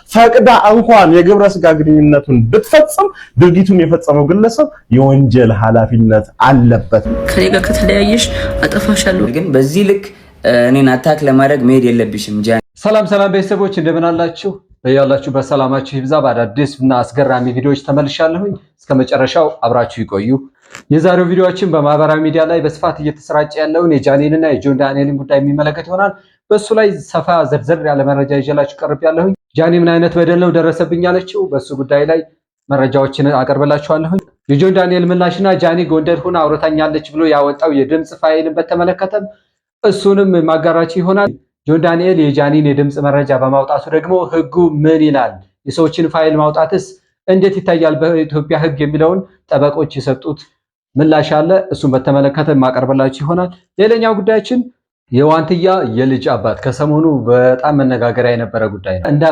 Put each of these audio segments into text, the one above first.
ፈቅዳ እንኳን የግብረ ስጋ ግንኙነቱን ብትፈጽም ድርጊቱን የፈጸመው ግለሰብ የወንጀል ኃላፊነት አለበት። ከኔ ጋር ከተለያየሽ አጠፋሻለሁ። ግን በዚህ ልክ እኔን አታክ ለማድረግ መሄድ የለብሽም። ሰላም ቤተሰቦች እንደምን አላችሁ? በያላችሁ በሰላማችሁ ይብዛ። በአዳዲስ እና አስገራሚ ቪዲዮዎች ተመልሻለሁኝ። እስከመጨረሻው አብራችሁ ይቆዩ። የዛሬው ቪዲዮአችን በማህበራዊ ሚዲያ ላይ በስፋት እየተሰራጨ ያለውን የጃኒንና የጆን ዳንኤልን ጉዳይ የሚመለከት ይሆናል። በሱ ላይ ሰፋ ዘርዘር ያለ መረጃ ይዤላችሁ ቀርቤያለሁኝ። ጃኒ ምን አይነት በደል ነው ደረሰብኝ ያለችው፣ በሱ ጉዳይ ላይ መረጃዎችን አቀርብላችኋለሁኝ። የጆን ዳንኤል ምላሽና ጃኒ ጎንደር ሆና አውርታኛለች ብሎ ያወጣው የድምጽ ፋይልን በተመለከተም እሱንም ማጋራችሁ ይሆናል። ጆን ዳንኤል የጃኒን የድምጽ መረጃ በማውጣቱ ደግሞ ህጉ ምን ይላል፣ የሰዎችን ፋይል ማውጣትስ እንዴት ይታያል በኢትዮጵያ ህግ የሚለውን ጠበቆች የሰጡት ምላሽ አለ። እሱን በተመለከተ ማቀርብላችሁ ይሆናል። ሌላኛው ጉዳያችን የዋንትያ የልጅ አባት ከሰሞኑ በጣም መነጋገሪያ የነበረ ጉዳይ ነው። እንደ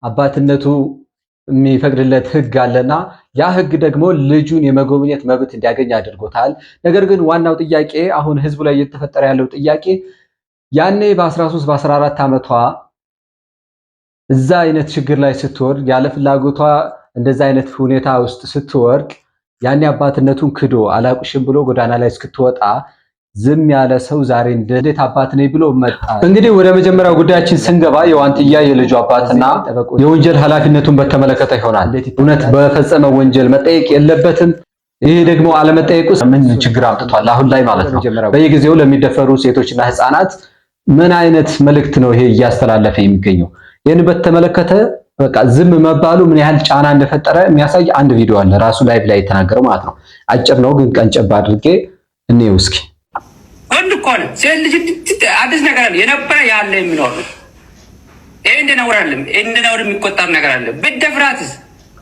አባትነቱ የሚፈቅድለት ህግ አለና ያ ህግ ደግሞ ልጁን የመጎብኘት መብት እንዲያገኝ አድርጎታል። ነገር ግን ዋናው ጥያቄ አሁን ህዝቡ ላይ እየተፈጠረ ያለው ጥያቄ ያኔ በ13 በ14 ዓመቷ እዛ አይነት ችግር ላይ ስትወርድ ያለ ፍላጎቷ እንደዛ አይነት ሁኔታ ውስጥ ስትወርቅ ያኔ አባትነቱን ክዶ አላቁሽም ብሎ ጎዳና ላይ እስክትወጣ ዝም ያለ ሰው ዛሬ እንዴት አባት ነኝ ብሎ መጣ። እንግዲህ ወደ መጀመሪያው ጉዳያችን ስንገባ የዋንትያ የልጁ አባትና የወንጀል ኃላፊነቱን በተመለከተ ይሆናል። እውነት በፈጸመው ወንጀል መጠየቅ የለበትም? ይሄ ደግሞ አለመጠየቁ ምን ችግር አምጥቷል አሁን ላይ ማለት ነው? በየጊዜው ለሚደፈሩ ሴቶችና ህፃናት ምን አይነት መልእክት ነው ይሄ እያስተላለፈ የሚገኘው? ይህን በተመለከተ በቃ ዝም መባሉ ምን ያህል ጫና እንደፈጠረ የሚያሳይ አንድ ቪዲዮ አለ፣ ራሱ ላይቭ ላይ የተናገረው ማለት ነው። አጭር ነው ግን ቀንጨብ አድርጌ እንየው እስኪ። ወንድ እኮ ነው ሴት ልጅ አዲስ ነገር አለ የነበረ ያለ የሚኖር ይሄ እንደነውር አይደለም። እንደነውር የሚቆጠር ነገር አለ። ብትደፍራትስ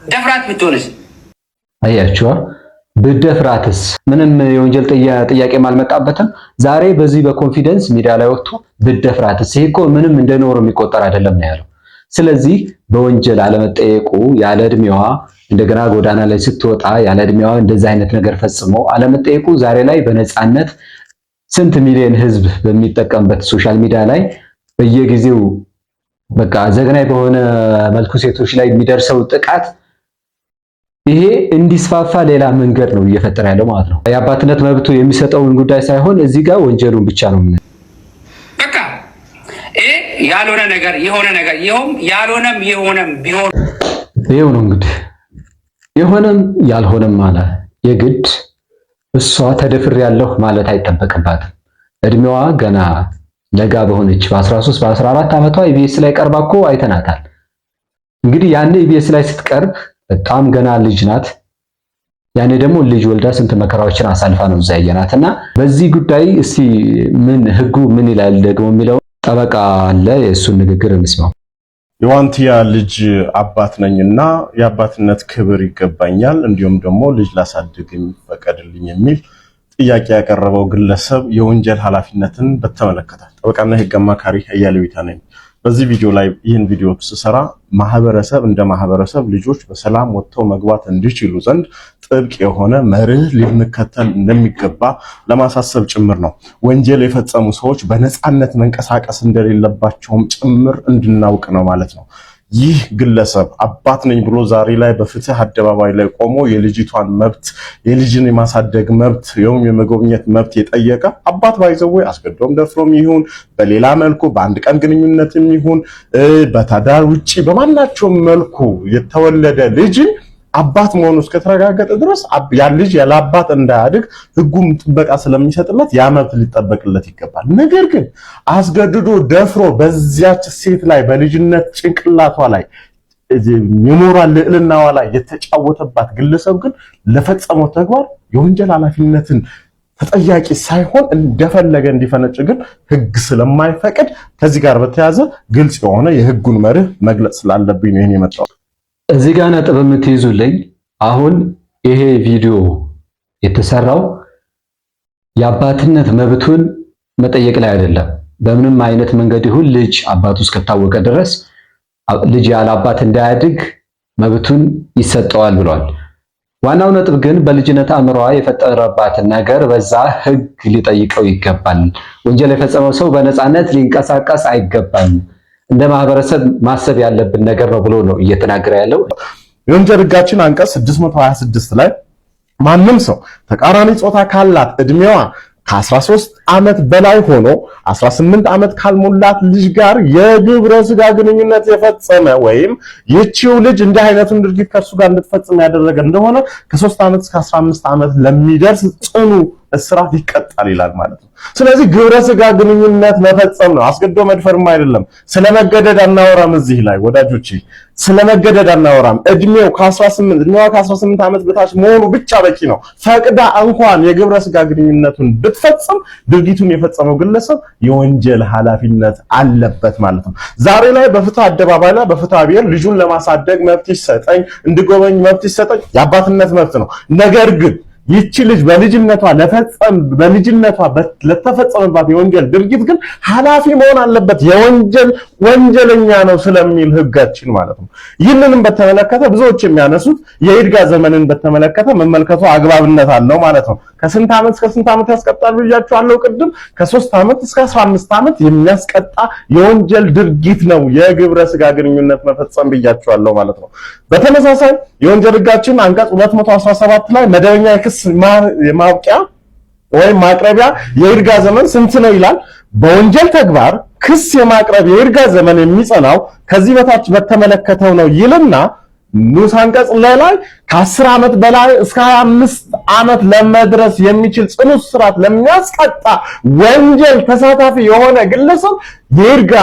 ደፍራት ብትሆንስ? አያችዋ ብትደፍራትስ ምንም የወንጀል ጥያቄ አልመጣበትም። ዛሬ በዚህ በኮንፊደንስ ሚዲያ ላይ ወጥቶ ብትደፍራትስ ይሄ እኮ ምንም እንደነውር የሚቆጠር አይደለም ነው ያለው። ስለዚህ በወንጀል አለመጠየቁ ያለ እድሜዋ እንደገና ጎዳና ላይ ስትወጣ ያለ እድሜዋ እንደዚህ አይነት ነገር ፈጽሞ አለመጠየቁ ዛሬ ላይ በነፃነት ስንት ሚሊዮን ህዝብ በሚጠቀምበት ሶሻል ሚዲያ ላይ በየጊዜው በቃ ዘግናኝ በሆነ መልኩ ሴቶች ላይ የሚደርሰው ጥቃት ይሄ እንዲስፋፋ ሌላ መንገድ ነው እየፈጠረ ያለው ማለት ነው። የአባትነት መብቱ የሚሰጠውን ጉዳይ ሳይሆን እዚህ ጋር ወንጀሉን ብቻ ነው ምን በቃ ይሄ ያልሆነ ነገር የሆነ ነገር ይሁን ያልሆነም የሆነም ቢሆን ይሄው ነው እንግዲህ የሆነም ያልሆነም ማለት የግድ እሷ ተደፍሬያለሁ ማለት አይጠበቅባትም። እድሜዋ ገና ለጋ በሆነች በ13 በ14 ዓመቷ ኢቢኤስ ላይ ቀርባ እኮ አይተናታል። እንግዲህ ያኔ ኢቢኤስ ላይ ስትቀርብ በጣም ገና ልጅ ናት። ያኔ ደግሞ ልጅ ወልዳ ስንት መከራዎችን አሳልፋ ነው እዛ ያየናትና በዚህ ጉዳይ እስቲ ምን ህጉ ምን ይላል ደግሞ የሚለው ጠበቃ አለ፣ የእሱን ንግግር እንስማው። የዋንትያ ልጅ አባት ነኝና የአባትነት ክብር ይገባኛል፣ እንዲሁም ደግሞ ልጅ ላሳድግ የሚፈቀድልኝ የሚል ጥያቄ ያቀረበው ግለሰብ የወንጀል ኃላፊነትን በተመለከተ ጠበቃና የህግ አማካሪ አያሌው ይታ ነኝ። በዚህ ቪዲዮ ላይ ይህን ቪዲዮ ስሰራ ማህበረሰብ እንደ ማህበረሰብ ልጆች በሰላም ወጥተው መግባት እንዲችሉ ዘንድ ጥብቅ የሆነ መርህ ሊንከተል እንደሚገባ ለማሳሰብ ጭምር ነው። ወንጀል የፈጸሙ ሰዎች በነፃነት መንቀሳቀስ እንደሌለባቸውም ጭምር እንድናውቅ ነው ማለት ነው። ይህ ግለሰብ አባት ነኝ ብሎ ዛሬ ላይ በፍትህ አደባባይ ላይ ቆሞ የልጅቷን መብት የልጅን የማሳደግ መብት የመጎብኘት መብት የጠየቀ አባት ባይዘው አስገድዶም ደፍሮም ይሁን በሌላ መልኩ በአንድ ቀን ግንኙነትም ይሁን በታዳር ውጪ በማናቸውም መልኩ የተወለደ ልጅ አባት መሆኑ እስከተረጋገጠ ድረስ ያ ልጅ ያለ አባት እንዳያድግ ህጉም ጥበቃ ስለሚሰጥለት ያ መብት ሊጠበቅለት ይገባል። ነገር ግን አስገድዶ ደፍሮ በዚያች ሴት ላይ በልጅነት ጭንቅላቷ ላይ የሞራል ልዕልናዋ ላይ የተጫወተባት ግለሰብ ግን ለፈጸመው ተግባር የወንጀል ኃላፊነትን ተጠያቂ ሳይሆን እንደፈለገ እንዲፈነጭ ግን ህግ ስለማይፈቅድ ከዚህ ጋር በተያያዘ ግልጽ የሆነ የህጉን መርህ መግለጽ ስላለብኝ ነው ይሄን የመጣው። እዚህ ጋር ነጥብ የምትይዙልኝ አሁን ይሄ ቪዲዮ የተሰራው የአባትነት መብቱን መጠየቅ ላይ አይደለም። በምንም አይነት መንገድ ይሁን ልጅ አባቱ እስከታወቀ ድረስ ልጅ ያለ አባት እንዳያድግ መብቱን ይሰጠዋል ብሏል። ዋናው ነጥብ ግን በልጅነት አእምሮዋ የፈጠረባትን ነገር በዛ ህግ ሊጠይቀው ይገባል። ወንጀል የፈጸመው ሰው በነፃነት ሊንቀሳቀስ አይገባም። እንደ ማህበረሰብ ማሰብ ያለብን ነገር ነው ብሎ ነው እየተናገረ ያለው። የወንጀል ሕጋችን አንቀጽ 626 ላይ ማንም ሰው ተቃራኒ ጾታ ካላት እድሜዋ ከ13 ዓመት በላይ ሆኖ 18 ዓመት ካልሞላት ልጅ ጋር የግብረ ስጋ ግንኙነት የፈጸመ ወይም ይህቺው ልጅ እንዲህ አይነቱን ድርጊት ከእርሱ ጋር እንድትፈጽም ያደረገ እንደሆነ ከ3 ዓመት እስከ 15 ዓመት ለሚደርስ ጽኑ እስራት ይቀጣል ይላል ማለት ነው። ስለዚህ ግብረ ስጋ ግንኙነት መፈጸም ነው፣ አስገድዶ መድፈርም አይደለም። ስለመገደድ አናወራም እዚህ ላይ ወዳጆቼ፣ ስለመገደድ አናወራም። እድሜዋ ከ18 ዓመት በታች መሆኑ ብቻ በቂ ነው። ፈቅዳ እንኳን የግብረ ስጋ ግንኙነቱን ብትፈጽም ድርጊቱን የፈጸመው ግለሰብ የወንጀል ኃላፊነት አለበት ማለት ነው። ዛሬ ላይ በፍትህ አደባባይ ላይ በፍትህ ብሔር ልጁን ለማሳደግ መብት ይሰጠኝ፣ እንድጎበኝ መብት ይሰጠኝ የአባትነት መብት ነው። ነገር ግን ይቺ ልጅ በልጅነቷ ለተፈጸመባት የወንጀል ድርጊት ግን ኃላፊ መሆን አለበት። ወንጀለኛ ነው ስለሚል ሕጋችን ማለት ነው። ይህንንም በተመለከተ ብዙዎች የሚያነሱት የይርጋ ዘመንን በተመለከተ መመልከቱ አግባብነት አለው ማለት ነው። ከስንት ዓመት እስከ ስንት ዓመት ያስቀጣል ብያችኋለሁ ቅድም። ከ3 ዓመት እስከ 15 ዓመት የሚያስቀጣ የወንጀል ድርጊት ነው የግብረ ስጋ ግንኙነት መፈጸም ብያችኋለሁ ማለት ነው። በተመሳሳይ የወንጀል ሕጋችን አንቀጽ 217 ላይ መደበኛ የክስ ማብቂያ ወይም ማቅረቢያ የይርጋ ዘመን ስንት ነው ይላል። በወንጀል ተግባር ክስ የማቅረብ የይርጋ ዘመን የሚጸናው ከዚህ በታች በተመለከተው ነው ይልና ንዑስ አንቀጽ ላይ ከ10 ዓመት በላይ እስከ 25 ዓመት ለመድረስ የሚችል ጽኑ እስራት ለሚያስቀጣ ወንጀል ተሳታፊ የሆነ ግለሰብ የይርጋ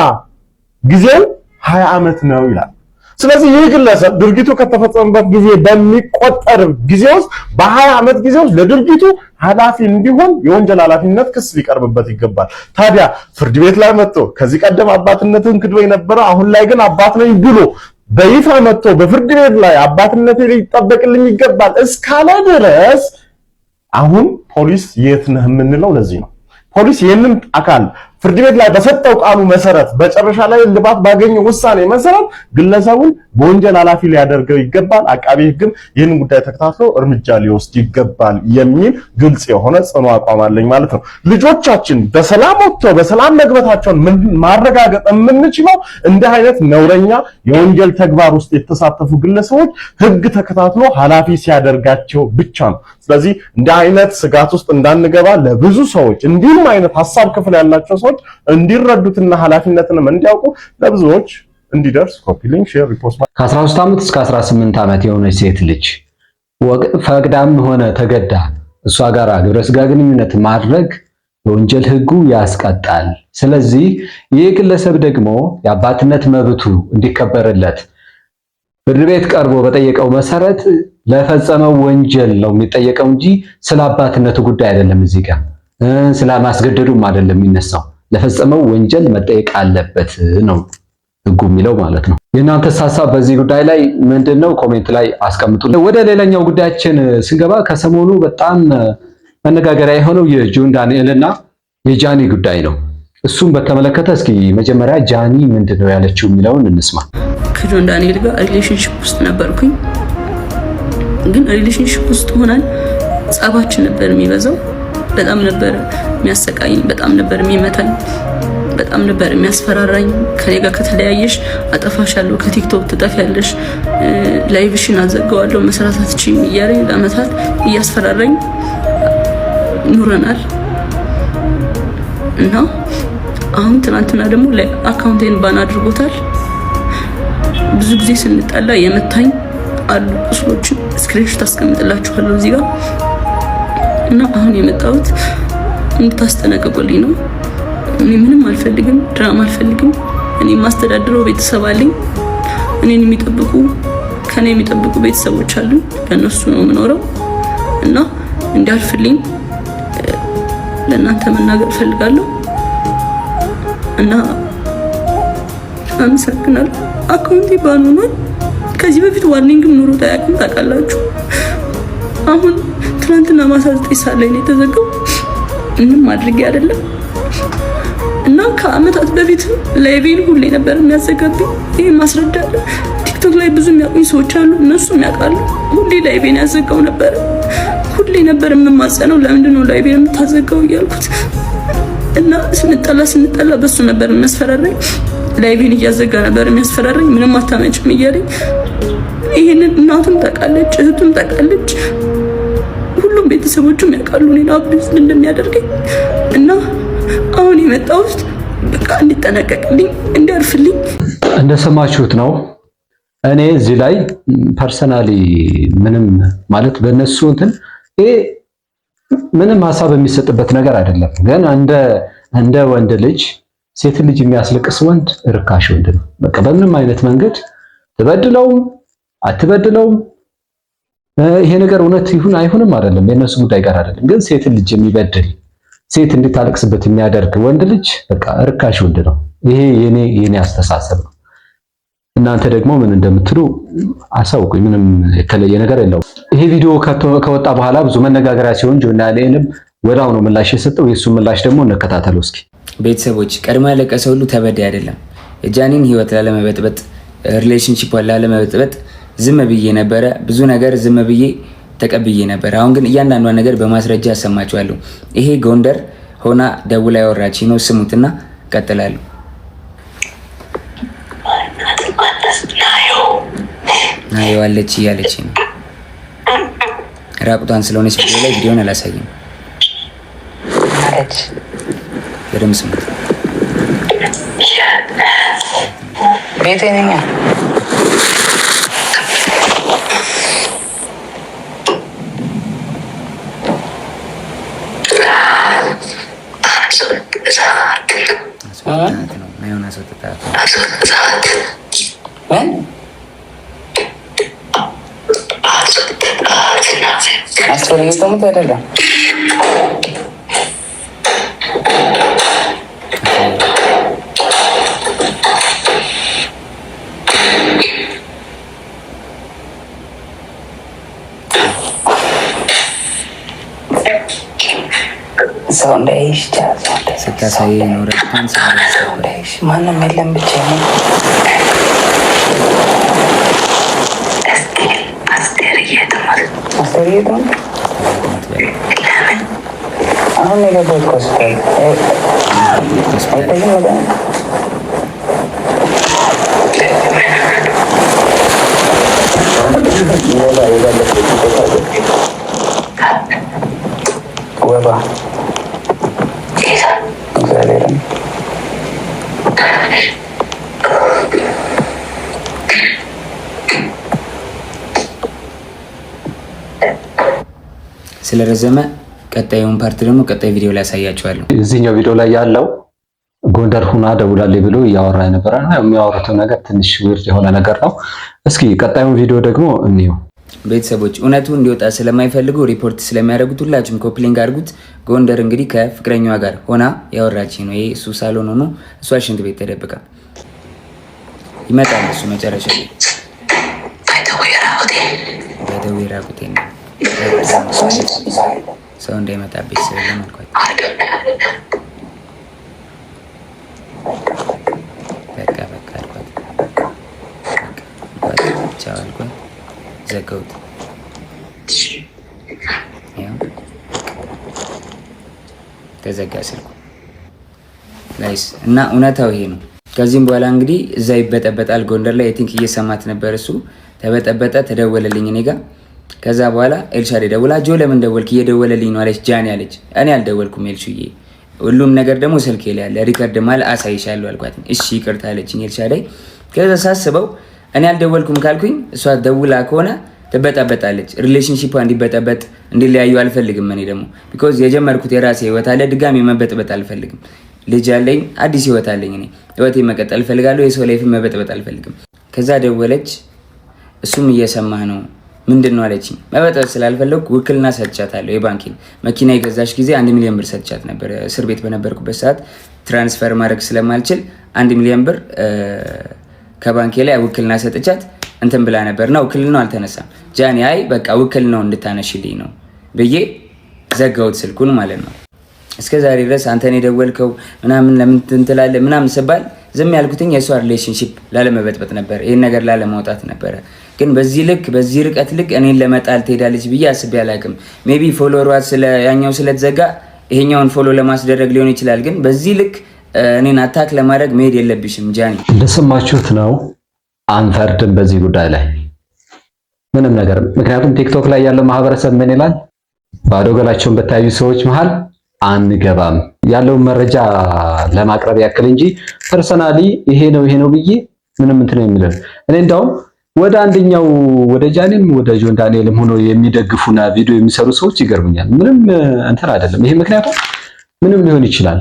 ጊዜው 20 ዓመት ነው ይላል። ስለዚህ ይህ ግለሰብ ድርጊቱ ከተፈጸመበት ጊዜ በሚቆጠር ጊዜ ውስጥ በ20 ዓመት ጊዜ ውስጥ ለድርጊቱ ኃላፊ እንዲሆን የወንጀል ኃላፊነት ክስ ሊቀርብበት ይገባል። ታዲያ ፍርድ ቤት ላይ መጥቶ ከዚህ ቀደም አባትነትን ክዶ የነበረ አሁን ላይ ግን አባት ነኝ ብሎ በይፋ መጥቶ በፍርድ ቤት ላይ አባትነቴ ሊጠበቅልኝ ይገባል እስካለ ድረስ አሁን ፖሊስ የት ነህ የምንለው ለዚህ ነው። ፖሊስ ይህንን አካል ፍርድ ቤት ላይ በሰጠው ቃሉ መሰረት በጨረሻ ላይ ልባት ባገኘው ውሳኔ መሰረት ግለሰቡን በወንጀል ኃላፊ ሊያደርገው ይገባል። አቃቤ ሕግም ይህንን ጉዳይ ተከታትሎ እርምጃ ሊወስድ ይገባል የሚል ግልጽ የሆነ ጽኑ አቋም አለኝ ማለት ነው። ልጆቻችን በሰላም ወጥተው በሰላም መግባታቸውን ማረጋገጥ የምንችለው እንዲህ አይነት ነውረኛ የወንጀል ተግባር ውስጥ የተሳተፉ ግለሰቦች ሕግ ተከታትሎ ኃላፊ ሲያደርጋቸው ብቻ ነው። ስለዚህ እንዲህ አይነት ስጋት ውስጥ እንዳንገባ ለብዙ ሰዎች እንዲህም አይነት ሐሳብ ክፍል ያላቸው ሰዎች እንዲረዱትና ኃላፊነትንም እንዲያውቁ ለብዙዎች እንዲደርስ ኮፒ ሊንክ ሼር ሪፖስት ከ13 ዓመት እስከ 18 ዓመት የሆነች ሴት ልጅ ፈቅዳም ሆነ ተገዳ እሷ ጋር ግብረ ስጋ ግንኙነት ማድረግ የወንጀል ሕጉ ያስቀጣል። ስለዚህ ይህ ግለሰብ ደግሞ የአባትነት መብቱ እንዲከበርለት ፍርድ ቤት ቀርቦ በጠየቀው መሰረት ለፈጸመው ወንጀል ነው የሚጠየቀው እንጂ ስለ አባትነቱ ጉዳይ አይደለም። እዚህ ጋር ስለ ማስገደዱም አይደለም የሚነሳው። ለፈጸመው ወንጀል መጠየቅ አለበት ነው ሕጉ የሚለው ማለት ነው። የእናንተስ ሐሳብ በዚህ ጉዳይ ላይ ምንድነው? ኮሜንት ላይ አስቀምጡልን። ወደ ሌላኛው ጉዳያችን ስንገባ ከሰሞኑ በጣም መነጋገሪያ የሆነው የጆን ዳንኤልና የጃኒ ጉዳይ ነው። እሱም በተመለከተ እስኪ መጀመሪያ ጃኒ ምንድነው ያለችው የሚለውን እንስማ። ከጆን ዳንኤል ጋር ሪሌሽንሺፕ ውስጥ ነበርኩኝ። ግን ሪሌሽንሺፕ ውስጥ ሆነን ጸባችን ነበር የሚበዛው። በጣም ነበር የሚያሰቃይኝ፣ በጣም ነበር የሚመታኝ፣ በጣም ነበር የሚያስፈራራኝ። ከኔ ጋር ከተለያየሽ አጠፋሻለሁ፣ ከቲክቶክ ትጠፊያለሽ፣ ላይቭሽን አዘጋዋለሁ፣ መስራት አትችይም እያለኝ ለዓመታት እያስፈራራኝ ኑረናል። እና አሁን ትናንትና ደግሞ አካውንቴን ባን አድርጎታል። ብዙ ጊዜ ስንጣላ የመታኝ አሉ ቁስሎችን ስክሪንሾት አስቀምጥላችኋለሁ እዚህ ጋር። እና አሁን የመጣሁት እንድታስጠነቅቁልኝ ነው። እኔ ምንም አልፈልግም፣ ድራማ አልፈልግም። እኔ የማስተዳድረው ቤተሰብ አለኝ። እኔን የሚጠብቁ ከኔ የሚጠብቁ ቤተሰቦች አሉ። ለነሱ ነው የምኖረው እና እንዲያልፍልኝ ለእናንተ መናገር እፈልጋለሁ እና አመሰግናለሁ። አካውንቴ ባን ሆኗል። ከዚህ በፊት ዋርኒንግም ኑሮት አያውቅም ታውቃላችሁ። አሁን ትናንትና ማታ 9 ሰዓት ላይ ነው የተዘጋው። ምንም አድርጌ አይደለም እና ከአመታት በፊት ላይቬን ሁሌ ነበር የሚያዘጋብኝ። ይሄ ማስረዳለሁ። ቲክቶክ ላይ ብዙ የሚያውቁኝ ሰዎች አሉ፣ እነሱም ያውቃሉ። ሁሌ ላይቬን ያዘጋው ነበር። ሁሌ ነበር የምማጸነው፣ ለምንድን ነው ላይቬን የምታዘጋው እያልኩት እና ስንጠላ በሱ ነበር የሚያስፈራራኝ። ላይቬን እያዘጋ ነበር የሚያስፈራረኝ። ምንም አታመጭም እያለኝ ይሄንን እናቱም ታውቃለች፣ እህቱም ታውቃለች፣ ሁሉም ቤተሰቦቹም ያውቃሉ እኔን አብዝ እንደሚያደርገኝ እና አሁን የመጣሁት በቃ እንዲጠነቀቅልኝ እንዲያርፍልኝ። እንደሰማችሁት ነው። እኔ እዚህ ላይ ፐርሰናሊ ምንም ማለት በእነሱ እንትን ይሄ ምንም ሀሳብ የሚሰጥበት ነገር አይደለም። ግን እንደ ወንድ ልጅ ሴት ልጅ የሚያስለቅስ ወንድ ርካሽ ወንድ ነው። በቃ በምንም አይነት መንገድ ትበድለውም አትበድለውም ይሄ ነገር እውነት ይሁን አይሁንም አይደለም የነሱ ጉዳይ ጋር አይደለም። ግን ሴት ልጅ የሚበድል ሴት እንድታለቅስበት የሚያደርግ ወንድ ልጅ በቃ ርካሽ ወንድ ነው። ይሄ የኔ አስተሳሰብ ነው። እናንተ ደግሞ ምን እንደምትሉ አሳውቁኝ። ምንም የተለየ ነገር የለውም። ይሄ ቪዲዮ ከወጣ በኋላ ብዙ መነጋገሪያ ሲሆን ጆናሌንም ወዳው ነው ምላሽ የሰጠው። የሱ ምላሽ ደግሞ እንከታተለው እስኪ። ቤተሰቦች ቀድሞ ያለቀሰ ሁሉ ተበዳይ አይደለም። የጃኒን ህይወት ላለመበጥበጥ ሪሌሽንሺፕ ላለመበጥበጥ ዝም ብዬ ነበረ። ብዙ ነገር ዝም ብዬ ተቀብዬ ነበር። አሁን ግን እያንዳንዷን ነገር በማስረጃ አሰማችኋለሁ። ይሄ ጎንደር ሆና ደውላ ያወራች ነው። ስሙትና ቀጥላለሁ። ናዮ አለች እያለች ነው። ራቁቷን ስለሆነች ቪዲዮ ላይ ቪዲዮን አላሳይም። በደምብ ስሙት። ቤቴ ነኝ ሰው እንዳይሽ ስታሳይ ኖረች ማንም የለም ብቻ ነው። አሁን የገባሁት ሆስፒታል ወባ ስለረዘመ ቀጣዩን ፓርት ደግሞ ቀጣይ ቪዲዮ ላይ ያሳያችኋለሁ። እዚህኛው ቪዲዮ ላይ ያለው ጎንደር ሁና ደውላለች ብሎ እያወራ የነበረ ነው። የሚያወሩት ነገር ትንሽ ዊርድ የሆነ ነገር ነው። እስኪ ቀጣዩን ቪዲዮ ደግሞ እንየው። ቤተሰቦች እውነቱ እንዲወጣ ስለማይፈልጉ ሪፖርት ስለሚያደርጉት ሁላችሁም ኮፕሊንግ አድርጉት። ጎንደር እንግዲህ ከፍቅረኛዋ ጋር ሆና ያወራች ነው። ይሄ እሱ ሳሎን ሆኖ እሷ ሽንት ቤት ተደብቃ ይመጣል። እሱ መጨረሻ ላይ በደዌ ራቁቴ ነው ሰው እንዳይመጣብሽ ስለማልኳት በቃ አልኳት። ቻው አልኳት። ዘጋሁት። ተዘጋ ስልኩ ጋይስ። እና እውነታው ይሄ ነው። ከዚህም በኋላ እንግዲህ እዛ ይበጠበጣል። ጎንደር ላይ ቲንክ እየሰማት ነበር። እሱ ተበጠበጠ፣ ተደወለልኝ እኔ ጋር። ከዛ በኋላ ኤልሻዴ ደውላ ጆ ለምን ደወልክ? እየደወለልኝ ነው አለች ጃኒ አለች። እኔ አልደወልኩም ኤልሹዬ፣ ሁሉም ነገር ደግሞ ስልኬ ላይ ያለ ሪከርድ ማለ አሳይሻለሁ አልኳት። እሺ ይቅርታ አለችኝ ኤልሻዴ። ከዛ ሳስበው እኔ አልደወልኩም ካልኩኝ እሷ ደውላ ከሆነ ትበጠበጣለች። ሪሌሽንሺፕ እንዲበጠበጥ እንዲለያዩ አልፈልግም። እኔ ደግሞ ቢኮዝ የጀመርኩት የራሴ ህይወት አለ፣ ድጋሚ መበጥበጥ አልፈልግም። ልጅ አለኝ፣ አዲስ ህይወት አለኝ። እኔ ህይወቴ መቀጠል እፈልጋለሁ። የሰው ላይፍ መበጥበጥ አልፈልግም። ከዛ ደወለች። እሱም እየሰማህ ነው ምንድን ነው አለችኝ። መበጥበጥ ስላልፈለግኩ ውክልና ሰጥቻታለሁ። የባንኪን መኪና የገዛች ጊዜ 1 ሚሊዮን ብር ሰጥቻት ነበር። እስር ቤት በነበርኩበት ሰዓት ትራንስፈር ማድረግ ስለማልችል 1 ሚሊዮን ብር ከባንኬ ላይ ውክልና ሰጥቻት እንትን ብላ ነበር። ነው ውክልናው አልተነሳም። ጃኒ አይ በቃ ውክልናው እንድታነሽልኝ ነው ብዬ ዘጋሁት ስልኩን ማለት ነው። እስከ ዛሬ ድረስ አንተን የደወልከው ምናምን ለምን ትንትላለህ ምናምን ስባል ዝም ያልኩትኝ የእሷ ሪሌሽንሺፕ ላለመበጥበጥ ነበር፣ ይሄን ነገር ላለማውጣት ነበረ። ግን በዚህ ልክ በዚህ ርቀት ልክ እኔን ለመጣል ትሄዳለች ብዬ አስቤ አላውቅም። ሜቢ ፎሎወሯ ያኛው ስለተዘጋ ይሄኛውን ፎሎ ለማስደረግ ሊሆን ይችላል። ግን በዚህ ልክ እኔን አታክ ለማድረግ መሄድ የለብሽም ጃኒ። እንደሰማችሁት ነው። አንፈርድም በዚህ ጉዳይ ላይ ምንም ነገር። ምክንያቱም ቲክቶክ ላይ ያለው ማህበረሰብ ምን ይላል? ባዶ ገላቸውን በታዩ ሰዎች መሃል አንገባም ያለውን መረጃ ለማቅረብ ያክል እንጂ ፐርሰናሊ ይሄ ነው ብዬ ምንም እንትን ነው የሚለው። እኔ እንደውም ወደ አንደኛው ወደ ጃኒም ወደ ጆን ዳንኤልም ሆኖ የሚደግፉና ቪዲዮ የሚሰሩ ሰዎች ይገርሙኛል። ምንም እንትን አይደለም ይሄ። ምክንያቱም ምንም ሊሆን ይችላል፣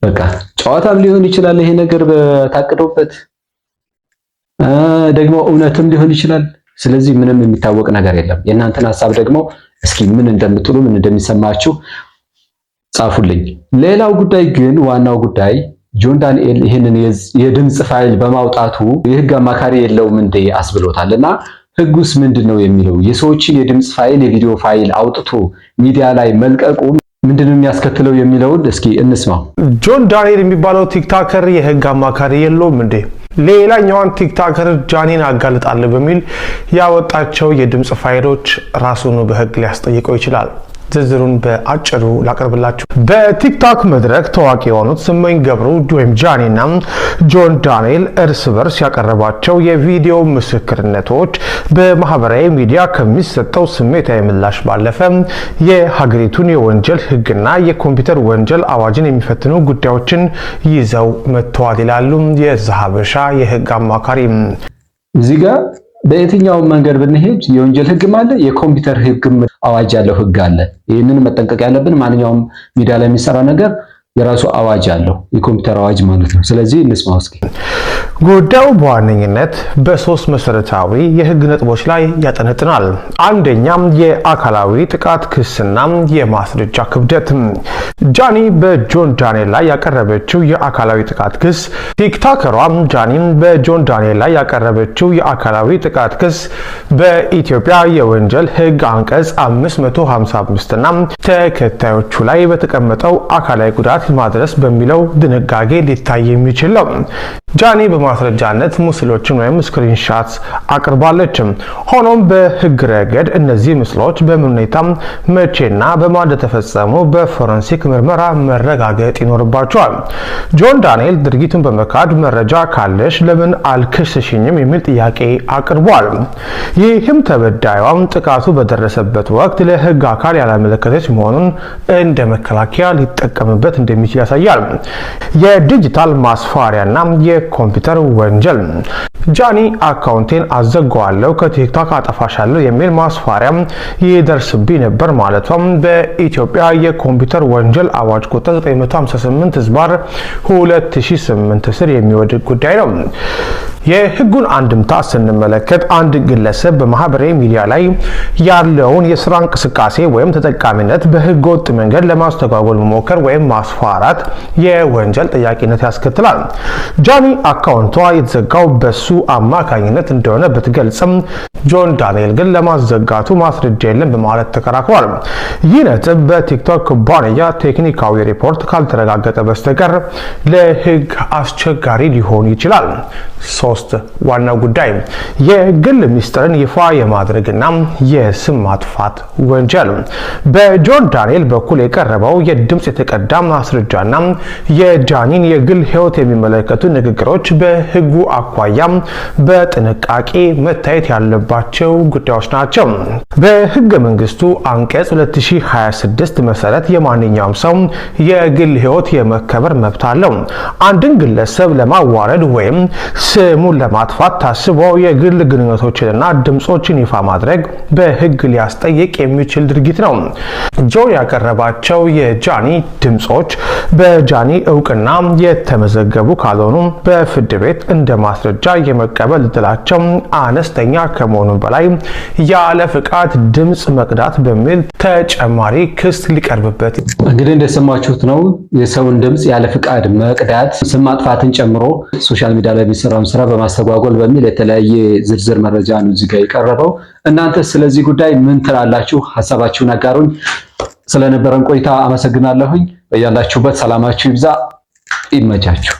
በቃ ጨዋታም ሊሆን ይችላል ይሄ ነገር ታቅዶበት ደግሞ እውነትም ሊሆን ይችላል። ስለዚህ ምንም የሚታወቅ ነገር የለም። የእናንተን ሐሳብ ደግሞ እስኪ ምን እንደምትሉ ምን እንደሚሰማችሁ ጻፉልኝ። ሌላው ጉዳይ ግን ዋናው ጉዳይ ጆን ዳንኤል ይህንን የድምጽ ፋይል በማውጣቱ የህግ አማካሪ የለውም እንዴ አስብሎታልና ህጉስ ምንድነው የሚለው የሰዎችን የድምጽ ፋይል የቪዲዮ ፋይል አውጥቶ ሚዲያ ላይ መልቀቁ ምንድነው የሚያስከትለው የሚለውን እስኪ እንስማው። ጆን ዳንኤል የሚባለው ቲክቶከር የህግ አማካሪ የለውም እንዴ? ሌላኛዋን ቲክቶከር ጃኒን አጋልጣለሁ በሚል ያወጣቸው የድምጽ ፋይሎች ራሱን በህግ ሊያስጠይቀው ይችላል። ዝርዝሩን በአጭሩ ላቀርብላችሁ። በቲክቶክ መድረክ ታዋቂ የሆኑት ስመኝ ገብሩ ወይም ጃኒና ጆን ዳንኤል እርስ በርስ ያቀረባቸው የቪዲዮ ምስክርነቶች በማህበራዊ ሚዲያ ከሚሰጠው ስሜታዊ ምላሽ ባለፈ የሀገሪቱን የወንጀል ህግና የኮምፒውተር ወንጀል አዋጅን የሚፈትኑ ጉዳዮችን ይዘው መጥተዋል ይላሉ የዛሀበሻ የህግ አማካሪ። እዚህ ጋር በየትኛው መንገድ ብንሄድ የወንጀል ህግም አለ፣ የኮምፒውተር ህግም አዋጅ ያለው ህግ አለ። ይህንን መጠንቀቅ ያለብን ማንኛውም ሚዲያ ላይ የሚሰራ ነገር የራሱ አዋጅ አለው፣ የኮምፒውተር አዋጅ ማለት ነው። ስለዚህ እንስማው እስኪ። ጉዳዩ በዋነኝነት በሶስት መሰረታዊ የህግ ነጥቦች ላይ ያጠነጥናል። አንደኛም የአካላዊ ጥቃት ክስና የማስረጃ ክብደት። ጃኒ በጆን ዳንኤል ላይ ያቀረበችው የአካላዊ ጥቃት ክስ ቲክቶከሯ ጃኒ በጆን ዳንኤል ላይ ያቀረበችው የአካላዊ ጥቃት ክስ በኢትዮጵያ የወንጀል ህግ አንቀጽ 555 እና ተከታዮቹ ላይ በተቀመጠው አካላዊ ጉዳት ማድረስ በሚለው ድንጋጌ ሊታይ የሚችል ነው። ጃኒ በማስረጃነት ምስሎችን ወይም ስክሪንሾት አቅርባለች። ሆኖም በህግ ረገድ እነዚህ ምስሎች በምን ሁኔታ መቼና በማን እንደተፈጸሙ በፎረንሲክ ምርመራ መረጋገጥ ይኖርባቸዋል። ጆን ዳንኤል ድርጊቱን በመካድ መረጃ ካለሽ ለምን አልከሰሽኝም የሚል ጥያቄ አቅርቧል። ይህም ተበዳይዋም ጥቃቱ በደረሰበት ወቅት ለህግ አካል ያላመለከተች መሆኑን እንደ መከላከያ ሊጠቀምበት እንደሚችል ያሳያል። የዲጂታል ማስፈራሪያና የኮምፒውተር ወንጀል። ጃኒ አካውንቴን አዘጋዋለሁ ከቲክቶክ አጠፋሻለሁ የሚል ማስፈራሪያ ይደርስብኝ ነበር ማለቷም በኢትዮጵያ የኮምፒውተር ወንጀል አዋጅ ቁጥር 958/2008 ስር የሚወድቅ ጉዳይ ነው። የህጉን አንድምታ ስንመለከት አንድ ግለሰብ በማህበራዊ ሚዲያ ላይ ያለውን የስራ እንቅስቃሴ ወይም ተጠቃሚነት በህገ ወጥ መንገድ ለማስተጓጎል መሞከር ወይም ማስፈራራት የወንጀል ጠያቂነት ያስከትላል። ጃኒ አካውንቷ የተዘጋው በሱ አማካኝነት እንደሆነ ብትገልጽም ጆን ዳንኤል ግን ለማዘጋቱ ማስረጃ የለም በማለት ተከራክሯል። ይህ ነጥብ በቲክቶክ ኩባንያ ቴክኒካዊ ሪፖርት ካልተረጋገጠ በስተቀር ለህግ አስቸጋሪ ሊሆን ይችላል። ሶስት ዋናው ጉዳይ የግል ሚስጥርን ይፋ የማድረግና የስም ማጥፋት ወንጀል። በጆን ዳንኤል በኩል የቀረበው የድምጽ የተቀዳ ማስረጃና የጃኒን የግል ህይወት የሚመለከቱ ንግግሮች በህጉ አኳያ በጥንቃቄ መታየት ያለባቸው ጉዳዮች ናቸው። በህገ መንግስቱ አንቀጽ 2026 መሰረት የማንኛውም ሰው የግል ህይወት የመከበር መብት አለው። አንድን ግለሰብ ለማዋረድ ወይም ስሙን ለማጥፋት ታስቦ የግል ግንኙነቶችንና ድምጾችን ይፋ ማድረግ በህግ ሊያስጠይቅ የሚችል ድርጊት ነው። ጆን ያቀረባቸው የጃኒ ድምጾች በጃኒ እውቅና የተመዘገቡ ካልሆኑ በፍርድ ቤት እንደ ማስረጃ የመቀበል እድላቸው አነስተኛ ከመሆኑ በላይ ያለ ፍቃድ ድምጽ መቅዳት በሚል ተጨማሪ ክስ ሊቀርብበት። እንግዲህ እንደሰማችሁት ነው። የሰውን ድምጽ ያለ ፍቃድ መቅዳት ስም ማጥፋትን ጨምሮ ሶሻል ሚዲያ ላይ የሚሰራውን ስራ በማስተጓጎል በሚል የተለያየ ዝርዝር መረጃ ነው እዚህ ጋር የቀረበው። እናንተ ስለዚህ ጉዳይ ምን ትላላችሁ? ሐሳባችሁን አጋሩኝ። ስለነበረን ቆይታ አመሰግናለሁኝ። በያላችሁበት ሰላማችሁ ይብዛ። ይመቻችሁ።